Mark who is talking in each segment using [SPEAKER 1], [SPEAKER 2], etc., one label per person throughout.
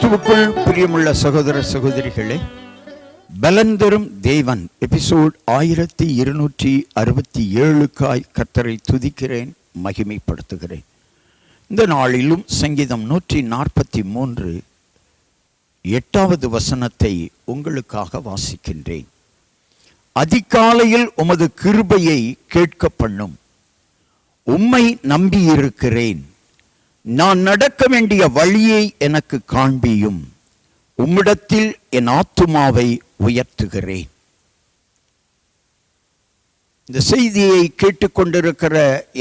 [SPEAKER 1] கிறிஸ்துவுக்குள் பிரியமுள்ள சகோதர சகோதரிகளே, பலன் தரும் தேவன் எபிசோட் 1267க்காய் கர்த்தரை துதிக்கிறேன், மகிமைப்படுத்துகிறேன். இந்த நாளிலும் சங்கீதம் 143 8வது வசனத்தை உங்களுக்காக வாசிக்கின்றேன். அதிகாலையில் உமது கிருபையை கேட்க பண்ணும், உம்மை நம்பியிருக்கிறேன். நான் நடக்க வேண்டிய வழியை எனக்கு காண்பியும், உம்மிடத்தில் என் ஆத்துமாவை உயர்த்துகிறேன். இந்த செய்தியை கேட்டுக்கொண்டிருக்கிற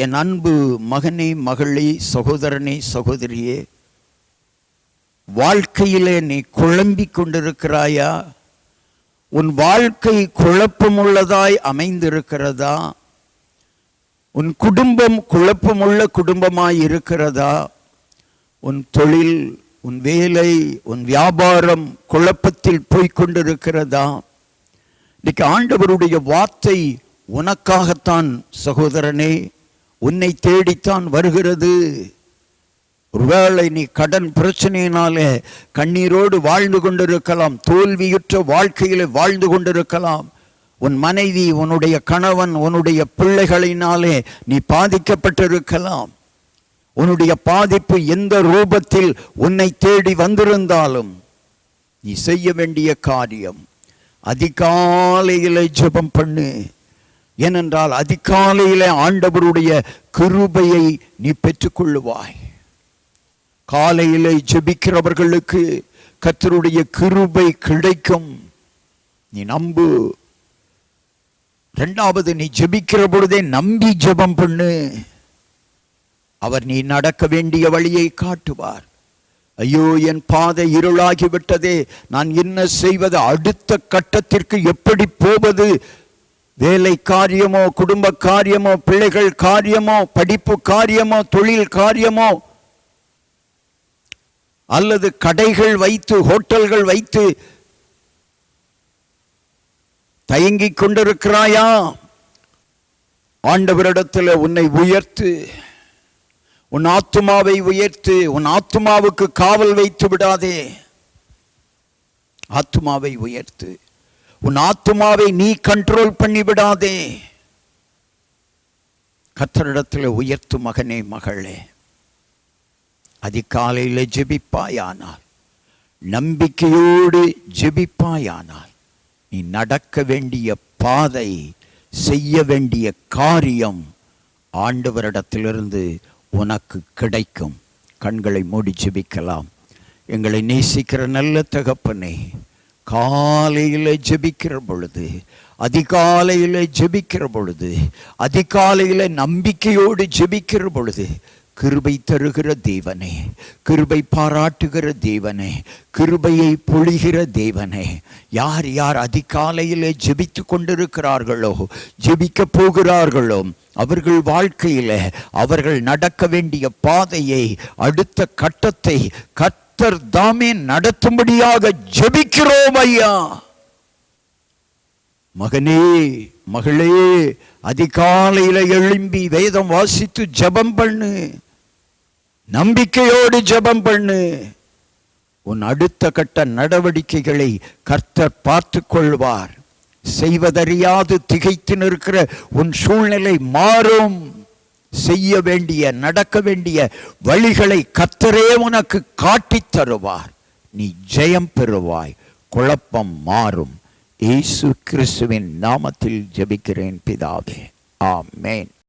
[SPEAKER 1] என் அன்பு மகனே, மகளே, சகோதரனே, சகோதரியே, வாழ்க்கையிலே நீ குழம்பிக் கொண்டிருக்கிறாயா? உன் வாழ்க்கை குழப்பமுள்ளதாய் அமைந்திருக்கிறதா? உன் குடும்பம் குழப்பமுள்ள குடும்பமாய் இருக்கிறதா? உன் தொழில், உன் வேலை, உன் வியாபாரம் குழப்பத்தில் போய்கொண்டிருக்கிறதா? இன்னைக்கு ஆண்டவருடைய வார்த்தை உனக்காகத்தான் சகோதரனே, உன்னை தேடித்தான் வருகிறது. ஒருவேளை நீ கடன் பிரச்சனையினாலே கண்ணீரோடு வாழ்ந்து கொண்டிருக்கலாம், தோல்வியுற்ற வாழ்க்கையிலே வாழ்ந்து கொண்டிருக்கலாம். உன் மனைவி, உன்னுடைய கணவன், உன்னுடைய பிள்ளைகளினாலே நீ பாதிக்கப்பட்டிருக்கலாம். உன்னுடைய பாதிப்பு எந்த ரூபத்தில் உன்னை தேடி வந்திருந்தாலும் நீ செய்ய வேண்டிய காரியம் அதிகாலையிலே ஜெபம் பண்ணு. ஏனென்றால் அதிகாலையிலே ஆண்டவருடைய கிருபையை நீ பெற்றுக்கொள்ளுவாய். காலையிலே ஜெபிக்கிறவர்களுக்கு கர்த்தருடைய கிருபை கிடைக்கும், நீ நம்பு. இரண்டாவது, நீ ஜெபிக்கிற பொழுதே நம்பி ஜெபம் பண்ணு. அவர் நீ நடக்க வேண்டிய வழியை காட்டுவார். ஐயோ, என் பாதை இருளாகிவிட்டதே, நான் என்ன செய்வது? அடுத்த கட்டத்திற்கு எப்படி போவது? வேலை காரியமோ, குடும்ப காரியமோ, பிள்ளைகள் காரியமோ, படிப்பு காரியமோ, தொழில் காரியமோ, அல்லது கடைகள் வைத்து, ஹோட்டல்கள் வைத்து தயங்கிக் கொண்டிருக்கிறாயா? ஆண்டவரிடத்தில் உன்னை உயர்த்து, உன் ஆத்துமாவை உயர்த்து. உன் ஆத்துமாவுக்கு காவல் வைத்து விடாதே. ஆத்துமாவை உயர்த்து. உன் ஆத்துமாவை நீ கண்ட்ரோல் பண்ணி விடாதே. கர்த்தரிடத்தில் உயர்த்து மகனே, மகளே. அதிகாலையில் ஜெபிப்பாயானால், நம்பிக்கையோடு ஜெபிப்பாயானால், நீ நடக்க வேண்டிய பாதை, செய்ய வேண்டிய காரியம் ஆண்டவரிடத்திலிருந்து உனக்கு கிடைக்கும். கண்களை மூடி ஜெபிக்கலாம். எங்களை நேசிக்கிற நல்ல தகப்பனே, காலையில் ஜெபிக்கிற பொழுது, அதிகாலையில் ஜெபிக்கிற பொழுது, அதிகாலையில் நம்பிக்கையோடு ஜெபிக்கிற பொழுது, கிருபை தருகிற தேவனே, கிருபை பாராட்டுகிற தேவனே, கிருபையை பொழிகிற தேவனே, யார் யார் அதிகாலையிலே ஜெபித்து கொண்டிருக்கிறார்களோ, ஜெபிக்க போகிறார்களோ, அவர்கள் வாழ்க்கையில அவர்கள் நடக்க வேண்டிய பாதையை, அடுத்த கட்டத்தை கர்த்தர் தாமே நடத்தும்படியாக ஜெபிக்கிறோம் ஐயா. மகனே, மகளே, அதிகாலையில எழும்பி வேதம் வாசித்து ஜெபம் பண்ணு. நம்பிக்கையோடு ஜெபம் பண்ணு. உன் அடுத்த கட்ட நடவடிக்கைகளை கர்த்தர் பார்த்து கொள்வார். செய்வதறியாது திகைத்து நிற்கிற உன் சூழ்நிலை மாறும். செய்ய வேண்டிய, நடக்க வேண்டிய வழிகளை கர்த்தரே உனக்கு காட்டித் தருவார். நீ ஜெயம் பெறுவாய். குழப்பம் மாறும். இயேசு கிறிஸ்துவின் நாமத்தில் ஜெபிக்கிறேன் பிதாவே, ஆமென்.